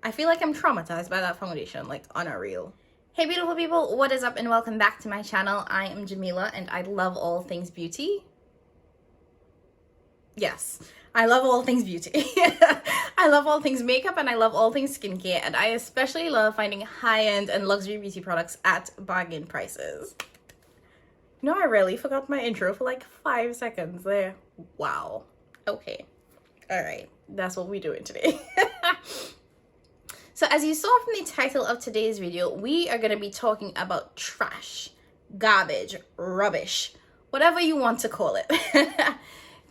I feel like I'm traumatized by that foundation, like unreal. Hey beautiful people, what is up and welcome back to my channel. I am Jamila and I love all things beauty. Yes, I love all things beauty. I love all things makeup and I love all things skincare, and I especially love finding high-end and luxury beauty products at bargain prices. You know, I really forgot my intro for like 5 seconds there. Wow. Okay. All right. That's what we're doing today. So as you saw from the title of today's video, we are going to be talking about trash, garbage, rubbish, whatever you want to call it.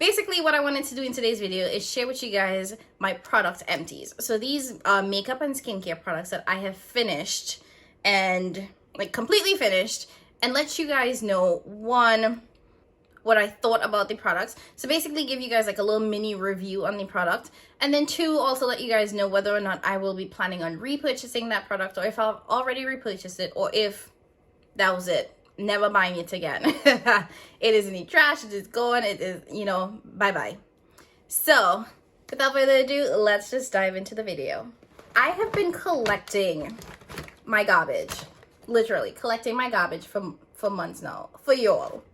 Basically, what I wanted to do in today's video is share with you guys my product empties. So these are makeup and skincare products that I have finished and like completely finished, and let you guys know, one, what I thought about the products. So basically give you guys like a little mini review on the product. And then two, also let you guys know whether or not I will be planning on repurchasing that product, or if I've already repurchased it, or if that was it, never buying it again. It is in the trash, it is gone, it is, you know, bye-bye. So without further ado, let's just dive into the video. I have been collecting my garbage, literally collecting my garbage for months now, for y'all.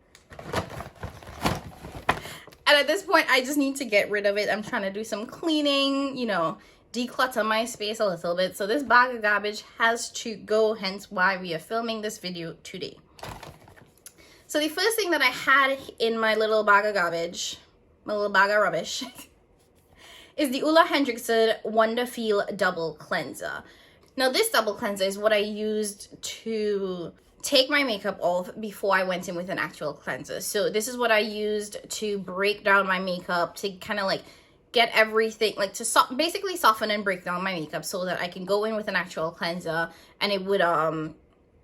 And at this point, I just need to get rid of it. I'm trying to do some cleaning, you know, declutter my space a little bit. So this bag of garbage has to go, hence why we are filming this video today. So the first thing that I had in my little bag of garbage, my little bag of rubbish, is the Ulla Hendrickson Wonder Feel Double Cleanser. Now this double cleanser is what I used to take my makeup off before I went in with an actual cleanser. So this is what I used to break down my makeup, to kind of like get everything, like to basically soften and break down my makeup so that I can go in with an actual cleanser and it would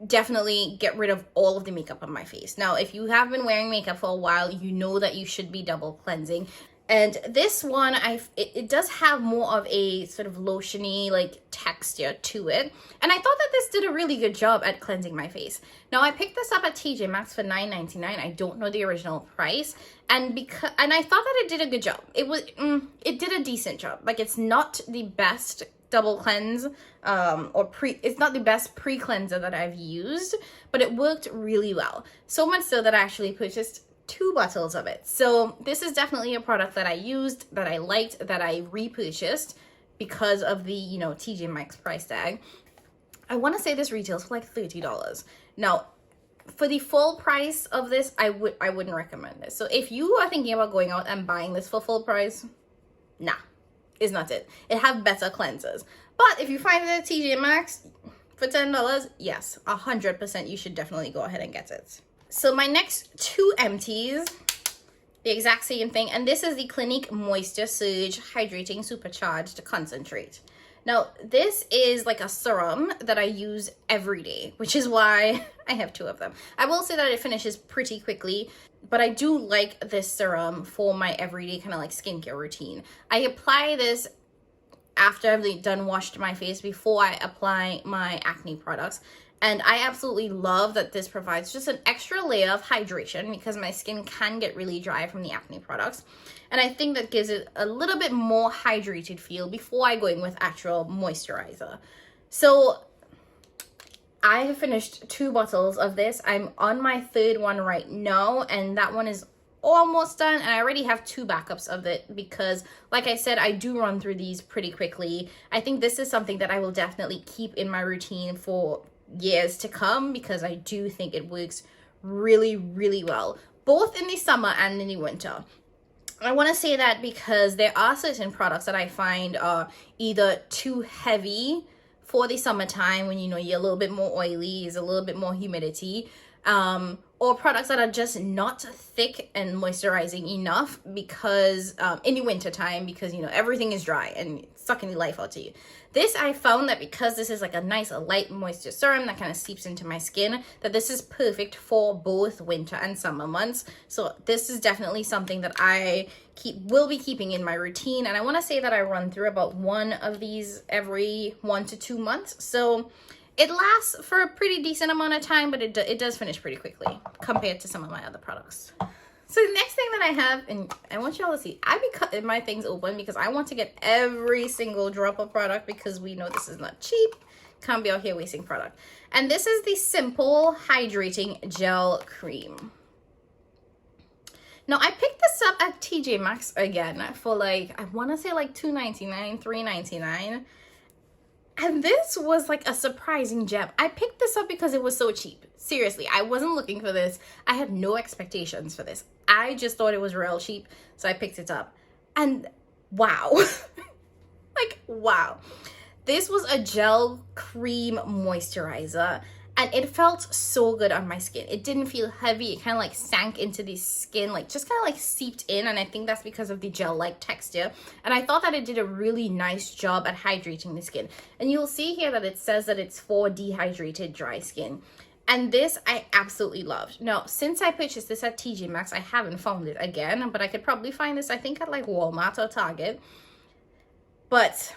definitely get rid of all of the makeup on my face. Now, if you have been wearing makeup for a while, you know that you should be double cleansing. And this one, it does have more of a sort of lotiony like texture to it. And I thought that this did a really good job at cleansing my face. Now, I picked this up at TJ Maxx for $9.99. I don't know the original price. And I thought that it did a good job. It did a decent job. Like, it's not the best double cleanse it's not the best pre-cleanser that I've used, but it worked really well. So much so that I actually purchased 2 bottles of it. So this is definitely a product that I used, that I liked, that I repurchased because of the, you know, TJ Maxx price tag. I want to say this retails for like $30. Now, for the full price of this, I wouldn't recommend this. So if you are thinking about going out and buying this for full price, nah, it's not it. It have better cleansers. But if you find it at TJ Maxx for $10, yes, 100% you should definitely go ahead and get it. So my next 2 empties, the exact same thing, and this is the Clinique Moisture Surge Hydrating Supercharged Concentrate. Now, this is like a serum that I use every day, which is why I have 2 of them. I will say that it finishes pretty quickly, but I do like this serum for my everyday kind of like skincare routine. I apply this after I've done washed my face, before I apply my acne products. And I absolutely love that this provides just an extra layer of hydration, because my skin can get really dry from the acne products. And I think that gives it a little bit more hydrated feel before I go in with actual moisturizer. So I have finished 2 bottles of this. I'm on my 3rd one right now, and that one is almost done. And I already have 2 backups of it because, like I said, I do run through these pretty quickly. I think this is something that I will definitely keep in my routine for years to come, because I do think it works really, really well, both in the summer and in the winter. I want to say that because there are certain products that I find are either too heavy for the summertime, when, you know, you're a little bit more oily, there's a little bit more humidity, or products that are just not thick and moisturizing enough because in the winter time, because, you know, everything is dry and sucking the life out of you. This, I found that because this is like a nice light moisture serum that kind of seeps into my skin, that this is perfect for both winter and summer months. So this is definitely something that I will be keeping in my routine. And I want to say that I run through about 1 of these every 1 to 2 months. So it lasts for a pretty decent amount of time, but it does finish pretty quickly compared to some of my other products. So the next thing that I have, and I want y'all to see, I be cutting my things open because I want to get every single drop of product because we know this is not cheap. Can't be out here wasting product. And this is the Simple Hydrating Gel Cream. Now, I picked this up at TJ Maxx again for like, I want to say like $2.99, $3.99. And this was like a surprising gem. I picked this up because it was so cheap. Seriously, I wasn't looking for this. I had no expectations for this. I just thought it was real cheap, so I picked it up. And wow. Like, wow. This was a gel cream moisturizer, and it felt so good on my skin. It didn't feel heavy. It kind of like sank into the skin, like just kind of like seeped in, and I think that's because of the gel-like texture. And I thought that it did a really nice job at hydrating the skin. And you'll see here that it says that it's for dehydrated dry skin. And this I absolutely loved. Now, since I purchased this at TJ Maxx, I haven't found it again, but I could probably find this, I think, at like Walmart or Target. But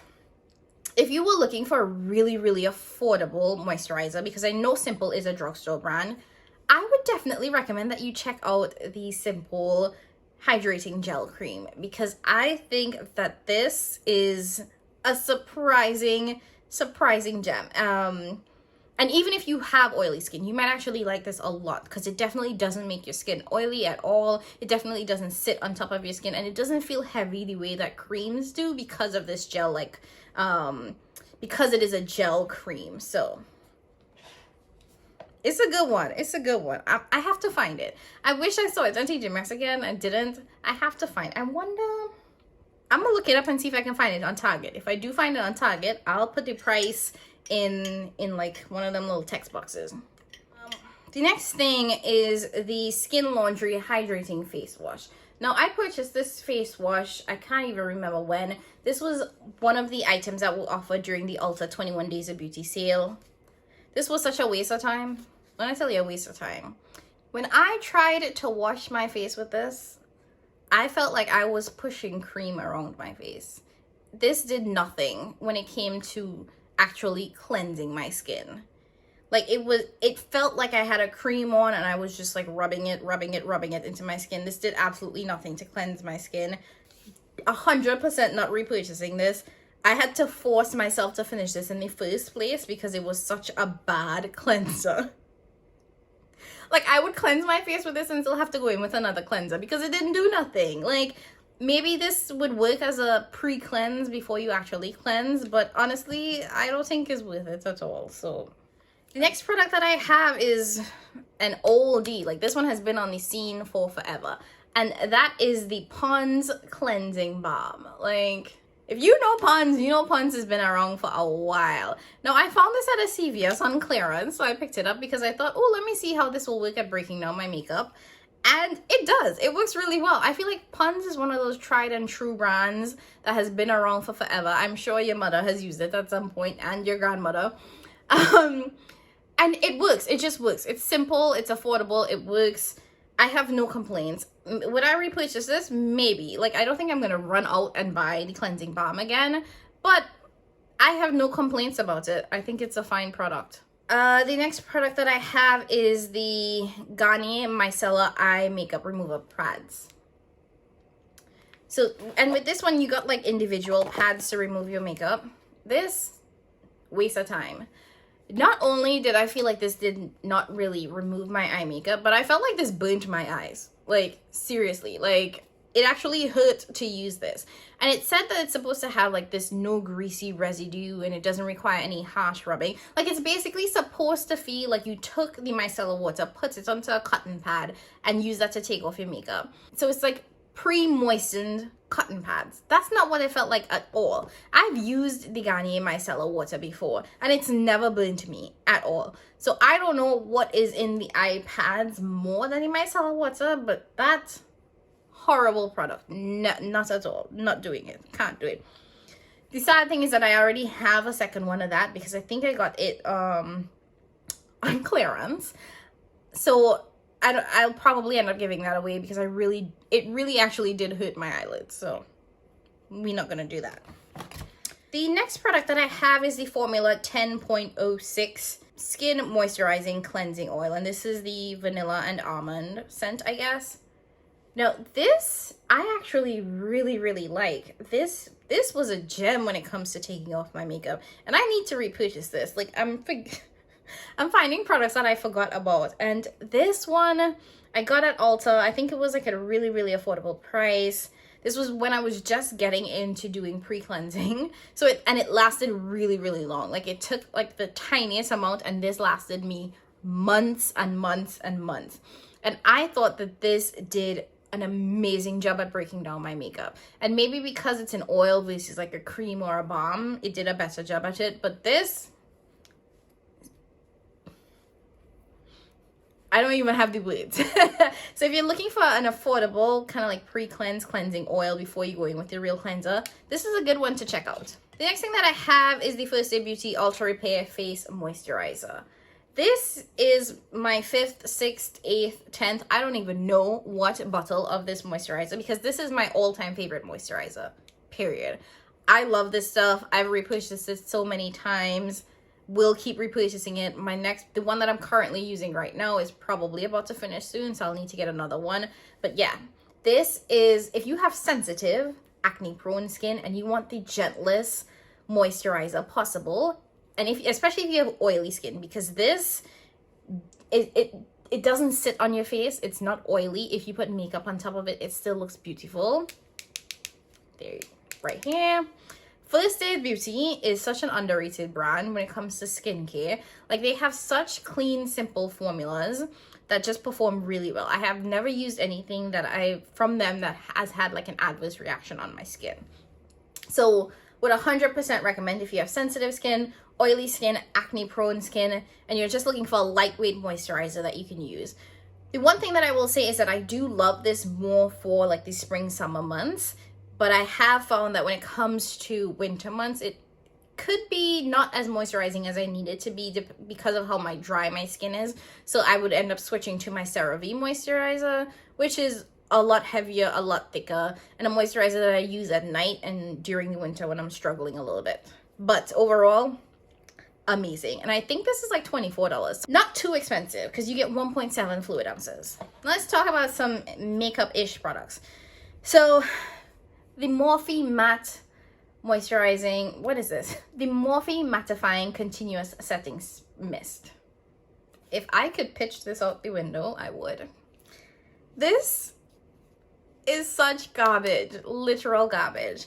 if you were looking for a really, really affordable moisturizer, because I know Simple is a drugstore brand, I would definitely recommend that you check out the Simple Hydrating Gel Cream, because I think that this is a surprising gem. And even if you have oily skin, you might actually like this a lot because it definitely doesn't make your skin oily at all. It definitely doesn't sit on top of your skin, and it doesn't feel heavy the way that creams do because of this gel, like, because it is a gel cream. So it's a good one. It's a good one. I have to find it. I wish I saw it on TJ Maxx again. I didn't. I have to find it. I wonder. I'm gonna look it up and see if I can find it on Target. If I do find it on Target, I'll put the price in like one of them little text boxes. The next thing is the Skin Laundry Hydrating Face Wash. Now, I purchased this face wash, I can't even remember when. This was one of the items that were offered during the Ulta 21 Days of Beauty sale. This was such a waste of time. When I tell you a waste of time. When I tried to wash my face with this, I felt like I was pushing cream around my face. This did nothing when it came to actually cleansing my skin. Like, it felt like I had a cream on and I was just like rubbing it into my skin. This did absolutely nothing to cleanse my skin. 100% not repurchasing this. I had to force myself to finish this in the first place because it was such a bad cleanser. Like, I would cleanse my face with this and still have to go in with another cleanser because it didn't do nothing. Like, maybe this would work as a pre-cleanse before you actually cleanse, but honestly, I don't think it's worth it at all. So the next product that I have is an oldie. Like, this one has been on the scene for forever, and that is the Pond's Cleansing Balm. Like, if you know Pond's, you know Pond's has been around for a while. Now, I found this at a CVS on clearance, so I picked it up because I thought, oh, let me see how this will work at breaking down my makeup. And it does. It works really well. I feel like Pond's is one of those tried and true brands that has been around for forever. I'm sure your mother has used it at some point, and your grandmother. And it works. It just works. It's simple. It's affordable. It works. I have no complaints. Would I repurchase this? Maybe. Like, I don't think I'm going to run out and buy the cleansing balm again. But I have no complaints about it. I think it's a fine product. The next product that I have is the Garnier Micellar Eye Makeup Remover Pads. So, and with this one, you got like individual pads to remove your makeup. This, waste of time. Not only did I feel like this did not really remove my eye makeup, but I felt like this burnt my eyes. Like, seriously, like, it actually hurt to use this. And it said that it's supposed to have like this no greasy residue and it doesn't require any harsh rubbing. Like, it's basically supposed to feel like you took the micellar water, put it onto a cotton pad and use that to take off your makeup. So it's like pre-moistened cotton pads. That's not what it felt like at all. I've used the Garnier micellar water before and it's never burnt me at all. So I don't know what is in the eye pads more than the micellar water, but that's horrible product. No, not at all. Not doing it. Can't do it. The sad thing is that I already have a second one of that because I think I got it on clearance. So I'll probably end up giving that away because it really actually did hurt my eyelids. So we're not gonna do that. The next product that I have is the Formula 10.06 Skin Moisturizing Cleansing Oil, and this is the vanilla and almond scent, I guess. Now this I actually really like. This was a gem when it comes to taking off my makeup, and I need to repurchase this. Like I'm finding products that I forgot about, and this one I got at Ulta. I think it was like at a really affordable price. This was when I was just getting into doing pre-cleansing. So it lasted really long. Like it took like the tiniest amount, and this lasted me months and months and months. And I thought that this did an amazing job at breaking down my makeup. And maybe because it's an oil versus like a cream or a balm, it did a better job at it. But this, I don't even have the words. So if you're looking for an affordable kind of like cleansing oil before you go in with your real cleanser, this is a good one to check out. The next thing that I have is the First Aid Beauty Ultra Repair Face Moisturizer. This is my 5th, 6th, 8th, 10th, I don't even know what bottle of this moisturizer, because this is my all-time favorite moisturizer, period. I love this stuff. I've repurchased this so many times. Will keep repurchasing it. The one that I'm currently using right now is probably about to finish soon, so I'll need to get another one. But yeah, this is, if you have sensitive, acne-prone skin and you want the gentlest moisturizer possible, and especially if you have oily skin, because this it doesn't sit on your face. It's not oily. If you put makeup on top of it, it still looks beautiful. There, right here. First Aid Beauty is such an underrated brand when it comes to skincare. Like, they have such clean, simple formulas that just perform really well. I have never used anything from them that has had like an adverse reaction on my skin. So would 100% recommend if you have sensitive skin, oily skin, acne prone skin, and you're just looking for a lightweight moisturizer that you can use. The one thing that I will say is that I do love this more for like the spring, summer months, but I have found that when it comes to winter months, it could be not as moisturizing as I need it to be because of how dry my skin is. So I would end up switching to my CeraVe moisturizer, which is a lot heavier, a lot thicker, and a moisturizer that I use at night and during the winter when I'm struggling a little bit. But overall, amazing. And I think this is like $24. Not too expensive because you get 1.7 fluid ounces. Let's talk about some makeup-ish products. So the Morphe Matte Moisturizing, what is this? The Morphe Mattifying Continuous Settings Mist. If I could pitch this out the window, I would. This is such garbage, literal garbage.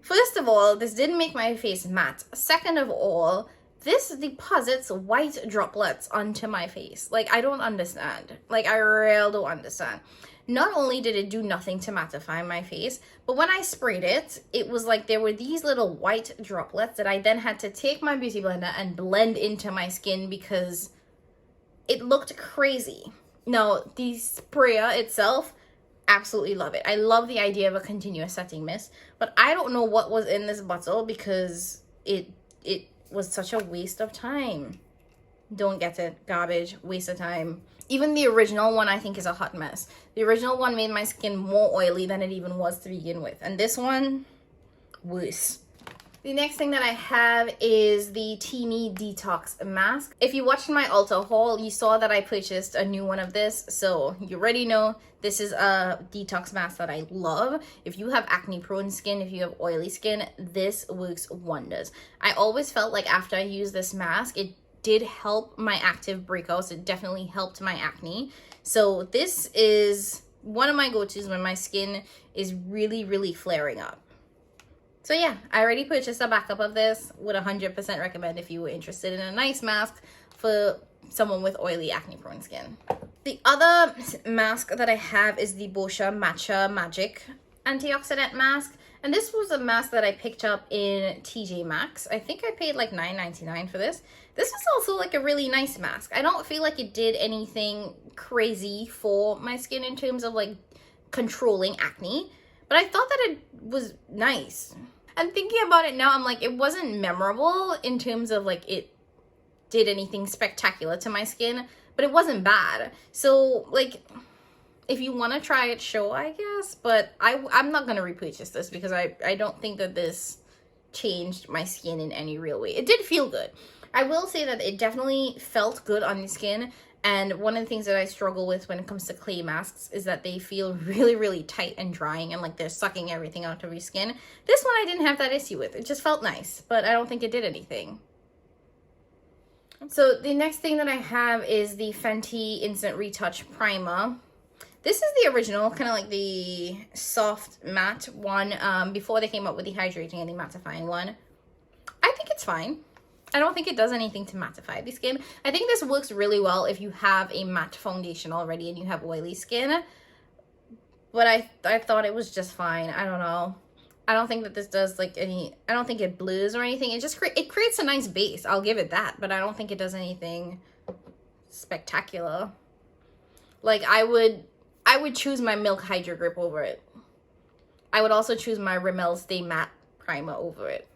First of all, this didn't make my face matte. Second of all, this deposits white droplets onto my face. Like, I don't understand. Like, I really don't understand. Not only did it do nothing to mattify my face, but when I sprayed it, it was like there were these little white droplets that I then had to take my beauty blender and blend into my skin because it looked crazy. Now, the sprayer itself, absolutely love it. I love the idea of a continuous setting mist, but I don't know what was in this bottle because it was such a waste of time. Don't get it. Garbage, waste of time. Even the original one I think is a hot mess. The original one made my skin more oily than it even was to begin with. And this one, worse. The next thing that I have is the Teamy Detox Mask. If you watched my Ulta haul, you saw that I purchased a new one of this. So you already know this is a detox mask that I love. If you have acne prone skin, if you have oily skin, this works wonders. I always felt like after I used this mask, it did help my active breakouts. It definitely helped my acne. So this is one of my go-tos when my skin is really flaring up. So yeah, I already purchased a backup of this. Would 100% recommend if you were interested in a nice mask for someone with oily acne prone skin. The other mask that I have is the Boscia Matcha Magic Antioxidant Mask. And this was a mask that I picked up in TJ Maxx. I think I paid like $9.99 for this. This was also like a really nice mask. I don't feel like it did anything crazy for my skin in terms of like controlling acne, but I thought that it was nice. And thinking about it now, I'm like, it wasn't memorable in terms of like it did anything spectacular to my skin, but it wasn't bad. So like, if you want to try it, sure, I guess. But I'm not going to repurchase this because I don't think that this changed my skin in any real way. It did feel good. I will say that it definitely felt good on the skin. And one of the things that I struggle with when it comes to clay masks is that they feel really, really tight and drying, and like they're sucking everything out of your skin. This one I didn't have that issue with. It just felt nice, but I don't think it did anything. So the next thing that I have is the Fenty Instant Retouch Primer. This is the original, kind of like the soft matte one, before they came up with the hydrating and the mattifying one. I think it's fine. I don't think it does anything to mattify the skin. I think this works really well if you have a matte foundation already and you have oily skin. But I thought it was just fine. I don't know. I don't think that this does like any, I don't think it blurs or anything. It just it creates a nice base. I'll give it that. But I don't think it does anything spectacular. Like I would choose my Milk Hydro Grip over it. I would also choose my Rimmel Stay Matte Primer over it.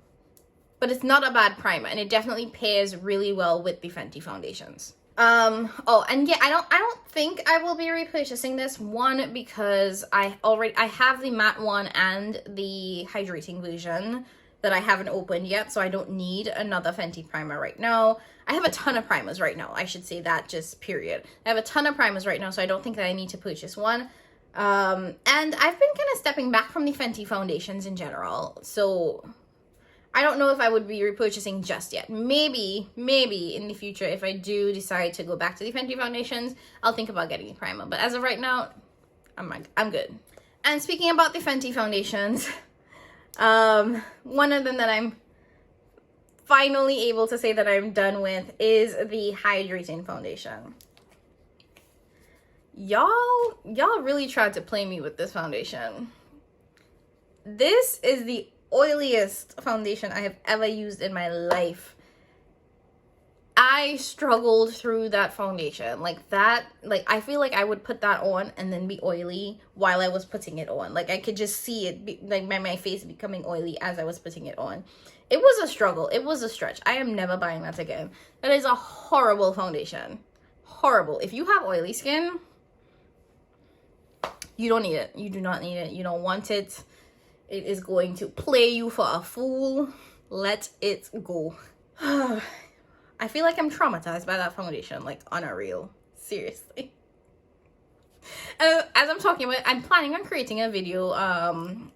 But it's not a bad primer, and it definitely pairs really well with the Fenty foundations. Oh, and yeah, I don't think I will be repurchasing this one because I have the matte one and the hydrating version that I haven't opened yet, so I don't need another Fenty primer right now. I have a ton of primers right now. I should say that, just period. I have a ton of primers right now, so I don't think that I need to purchase one. And I've been kind of stepping back from the Fenty foundations in general, so I don't know if I would be repurchasing just yet. Maybe in the future, if I do decide to go back to the Fenty foundations, I'll think about getting a primer. But as of right now, I'm good. And speaking about the Fenty foundations, one of them that I'm finally able to say that I'm done with is the hydrating foundation. Y'all really tried to play me with this foundation. This is the oiliest foundation I have ever used in my life. I struggled through that foundation like I feel like I would put that on and then be oily while I was putting it on. Like I could just see it like my face becoming oily as I was putting it on. It was a struggle. It was a stretch. I am never buying that again. That is a horrible foundation. Horrible. If you have oily skin, you don't need it. You do not need it. You don't want it. It is going to play you for a fool. Let it go. I feel like I'm traumatized by that foundation, like unreal. Seriously. As I'm talking about, I'm planning on creating a video on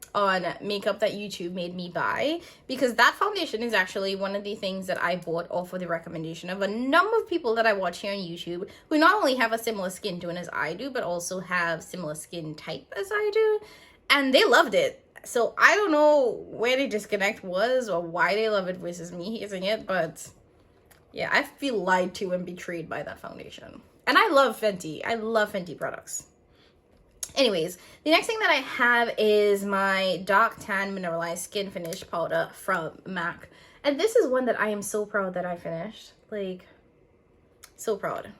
makeup that YouTube made me buy, because that foundation is actually one of the things that I bought off of the recommendation of a number of people that I watch here on YouTube who not only have a similar skin tone as I do, but also have similar skin type as I do, and they loved it. So I don't know where the disconnect was or why they love it versus me hating it, but yeah, I feel lied to and betrayed by that foundation. And I love Fenty. I love Fenty products. Anyways, the next thing that I have is my Dark Tan Mineralized Skin Finish Powder from MAC. And this is one that I am so proud that I finished. Like, so proud.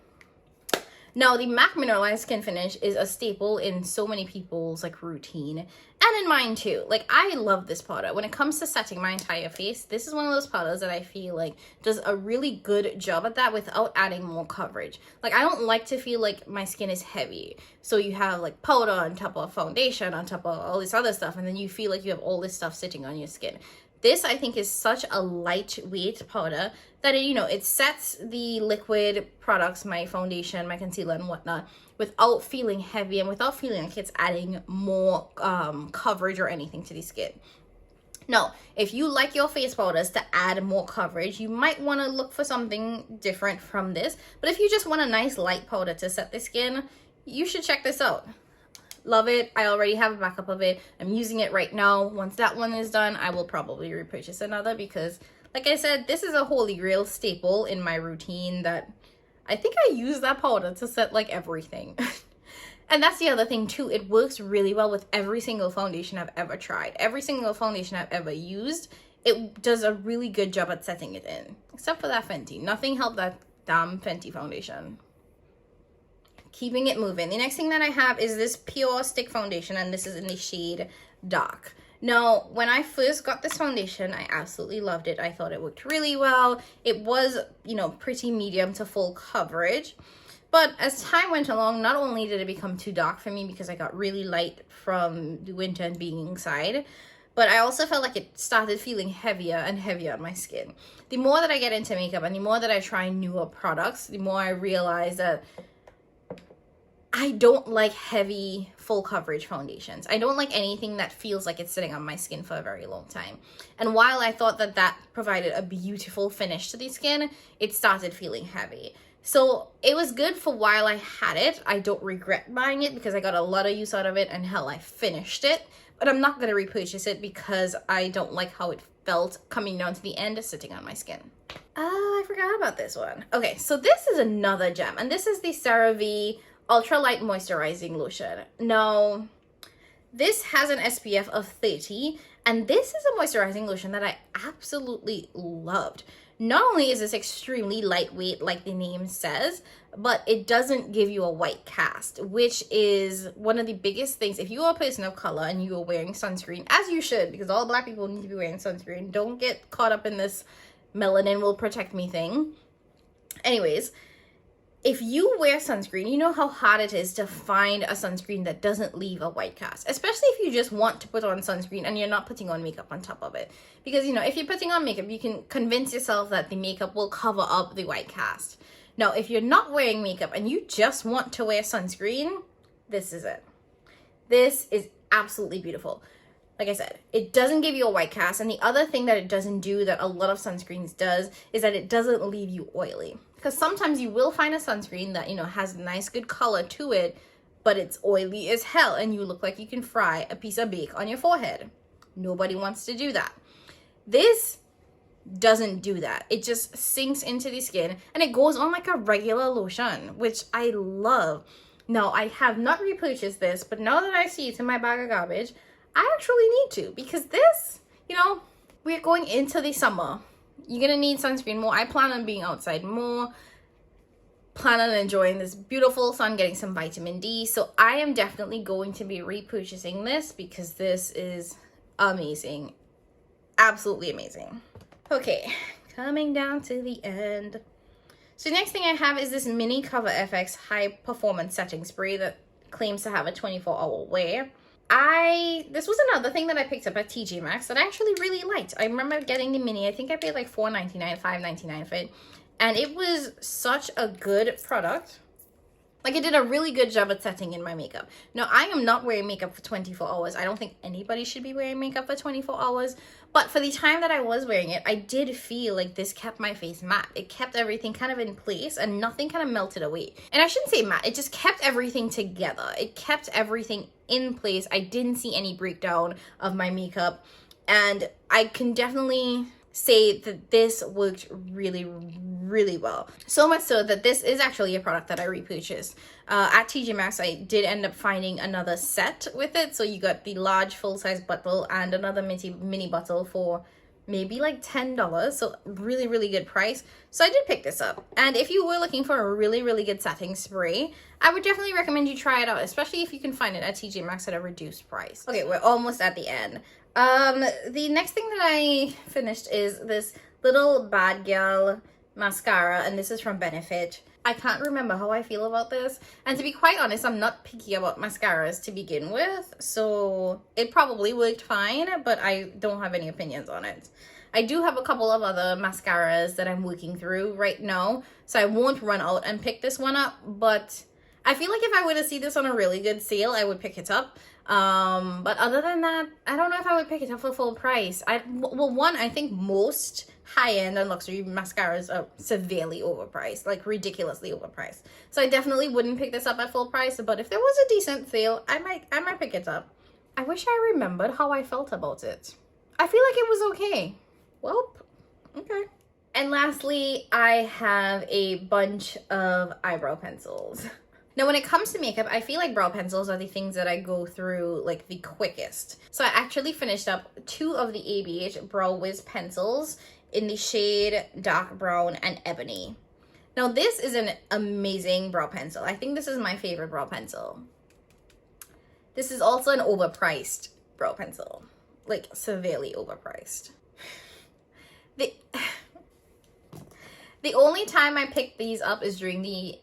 Now, the MAC Mineralized Skin Finish is a staple in so many people's like routine, and in mine too. Like, I love this powder. When it comes to setting my entire face, this is one of those powders that I feel like does a really good job at that without adding more coverage. Like, I don't like to feel like my skin is heavy. So you have like powder on top of foundation, on top of all this other stuff, and then you feel like you have all this stuff sitting on your skin. This, I think, is such a lightweight powder that it sets the liquid products, my foundation, my concealer, and whatnot, without feeling heavy and without feeling like it's adding more coverage or anything to the skin. Now, if you like your face powders to add more coverage, you might want to look for something different from this. But if you just want a nice light powder to set the skin, you should check this out. Love it. I already have a backup of it. I'm using it right now. Once that one is done, I will probably repurchase another because, like I said, this is a holy grail staple in my routine that I think I use that powder to set like everything. And that's the other thing too. It works really well with every single foundation I've ever tried. Every single foundation I've ever used, it does a really good job at setting it in. Except for that Fenty. Nothing helped that damn Fenty foundation. Keeping it moving. The next thing that I have is this Pure Stick Foundation, and this is in the shade Dark. Now, when I first got this foundation, I absolutely loved it. I thought it worked really well. It was, pretty medium to full coverage. But as time went along, not only did it become too dark for me because I got really light from the winter and being inside, but I also felt like it started feeling heavier and heavier on my skin. The more that I get into makeup and the more that I try newer products, the more I realize that I don't like heavy full coverage foundations. I don't like anything that feels like it's sitting on my skin for a very long time. And while I thought that that provided a beautiful finish to the skin, it started feeling heavy. So it was good for while I had it. I don't regret buying it because I got a lot of use out of it, and hell, I finished it. But I'm not going to repurchase it because I don't like how it felt coming down to the end sitting on my skin. Oh, I forgot about this one. Okay, so this is another gem, and this is the CeraVe Ultralight Moisturizing Lotion. Now, this has an SPF of 30, and this is a moisturizing lotion that I absolutely loved. Not only is this extremely lightweight, like the name says, but it doesn't give you a white cast, which is one of the biggest things. If you are a person of color and you are wearing sunscreen, as you should, because all black people need to be wearing sunscreen, don't get caught up in this melanin will protect me thing. Anyways, if you wear sunscreen, you know how hard it is to find a sunscreen that doesn't leave a white cast, especially if you just want to put on sunscreen and you're not putting on makeup on top of it. Because, you know, if you're putting on makeup, you can convince yourself that the makeup will cover up the white cast. Now, if you're not wearing makeup and you just want to wear sunscreen, this is it. This is absolutely beautiful. Like I said, it doesn't give you a white cast. And the other thing that it doesn't do that a lot of sunscreens does is that it doesn't leave you oily. Because sometimes you will find a sunscreen that, you know, has a nice good color to it, but it's oily as hell and you look like you can fry a piece of bake on your forehead. Nobody wants to do that. This doesn't do that. It just sinks into the skin and it goes on like a regular lotion, which I love. Now, I have not repurchased this, but now that I see it's in my bag of garbage, I actually need to, because this, you know, we're going into the summer. You're gonna need sunscreen more. I plan on being outside more, plan on enjoying this beautiful sun, getting some vitamin D. So I am definitely going to be repurchasing this because this is amazing. Absolutely amazing. Okay, coming down to the end. So the next thing I have is this mini Cover FX high performance setting spray that claims to have a 24-hour wear. This was another thing that I picked up at TJ Maxx that I actually really liked. I remember getting the mini. I think I paid like $4.99, $5.99 for it. And it was such a good product. Like, it did a really good job at setting in my makeup. Now, I am not wearing makeup for 24 hours. I don't think anybody should be wearing makeup for 24 hours. But for the time that I was wearing it, I did feel like this kept my face matte. It kept everything kind of in place and nothing kind of melted away. And I shouldn't say matte. It just kept everything together. It kept everything in place. I didn't see any breakdown of my makeup. And I can definitely say that this worked really, really well. So much so that this is actually a product that I repurchased. At TJ Maxx, I did end up finding another set with it. So you got the large full-size bottle and another mini bottle for maybe like $10. So really, really good price. So I did pick this up. And if you were looking for a really, really good setting spray, I would definitely recommend you try it out, especially if you can find it at TJ Maxx at a reduced price. Okay, we're almost at the end. The next thing that I finished is this little Bad Girl mascara, and this is from Benefit. I can't remember how I feel about this, and to be quite honest, I'm not picky about mascaras to begin with, so it probably worked fine, but I don't have any opinions on it. I do have a couple of other mascaras that I'm working through right now, so I won't run out and pick this one up, but I feel like if I were to see this on a really good sale, I would pick it up. But other than that, I don't know if I would pick it up for full price. Well, one, I think most high-end and luxury mascaras are severely overpriced, like ridiculously overpriced. So I definitely wouldn't pick this up at full price, but if there was a decent sale, I might pick it up. I wish I remembered how I felt about it. I feel like it was okay. Well, okay. And lastly, I have a bunch of eyebrow pencils. Now, when it comes to makeup, I feel like brow pencils are the things that I go through like the quickest. So I actually finished up 2 of the ABH Brow Wiz pencils in the shade Dark Brown and Ebony. Now, this is an amazing brow pencil. I think this is my favorite brow pencil. This is also an overpriced brow pencil, like severely overpriced. The only time I picked these up is during the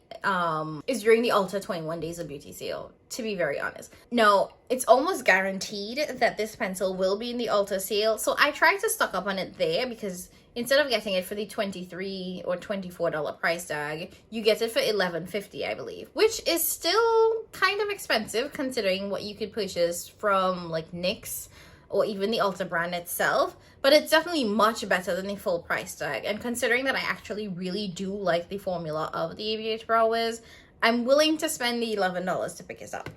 is during the Ulta 21 Days of Beauty sale, to be very honest. No, it's almost guaranteed that this pencil will be in the Ulta sale. So I tried to stock up on it there because instead of getting it for the $23 or $24 price tag, you get it for $11.50, I believe, which is still kind of expensive considering what you could purchase from like NYX or even the Ulta brand itself, but it's definitely much better than the full price tag. And considering that I actually really do like the formula of the ABH Brow Wiz, I'm willing to spend the $11 to pick this up.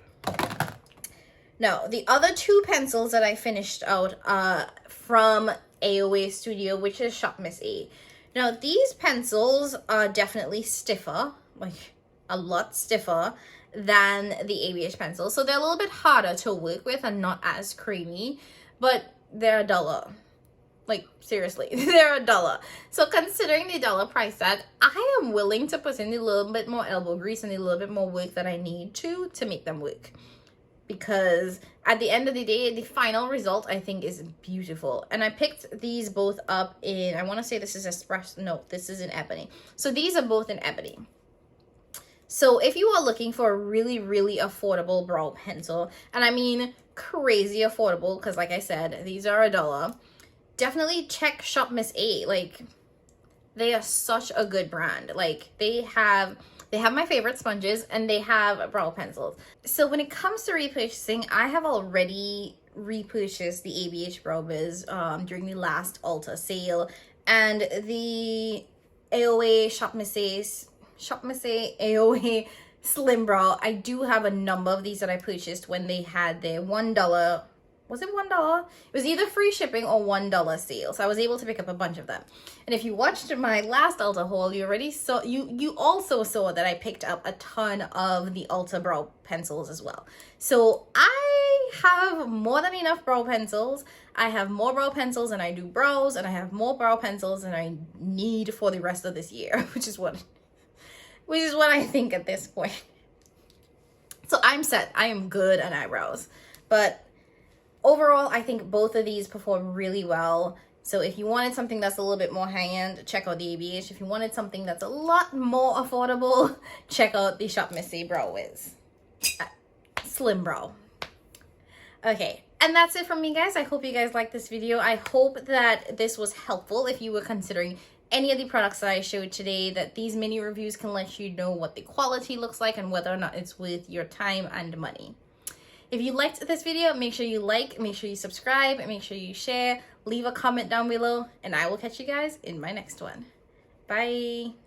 Now, the other two pencils that I finished out from AOA Studio, which is Shop Miss A. Now, these pencils are definitely stiffer, like a lot stiffer than the ABH pencils. So they're a little bit harder to work with and not as creamy, but they're $1. Like, seriously, they're $1. So considering the $1 price tag, I am willing to put in a little bit more elbow grease and a little bit more work that I need to make them work. Because at the end of the day, the final result I think is beautiful. And I picked these both up in, I want to say this is espresso, no, this is in ebony. So these are both in ebony. So if you are looking for a really, really affordable brow pencil, and I mean crazy affordable, because like I said, these are $1, definitely check Shop Miss A. Like, they are such a good brand. Like, they have my favorite sponges and they have brow pencils. So when it comes to repurchasing, I have already repurchased the ABH Brow Wiz during the last Ulta sale, and the AOA Shop Miss A AOA Slim Brow. I do have a number of these that I purchased when they had their $1. Was it $1? It was either free shipping or $1 sale. So I was able to pick up a bunch of them. And if you watched my last Ulta haul, you already saw, you also saw that I picked up a ton of the Ulta brow pencils as well. So I have more than enough brow pencils. I have more brow pencils than I do brows, and I have more brow pencils than I need for the rest of this year, which is what I think at this point. So I'm set. I am good on eyebrows. But overall, I think both of these perform really well. So if you wanted something that's a little bit more high-end, check out the ABH. If you wanted something that's a lot more affordable, check out the Shop Miss A Brow Wiz. Slim Brow. Okay, and that's it from me, guys. I hope you guys liked this video. I hope that this was helpful if you were considering any of the products that I showed today, that these mini reviews can let you know what the quality looks like and whether or not it's worth your time and money. If you liked this video, make sure you like, make sure you subscribe, and make sure you share, leave a comment down below, and I will catch you guys in my next one. Bye!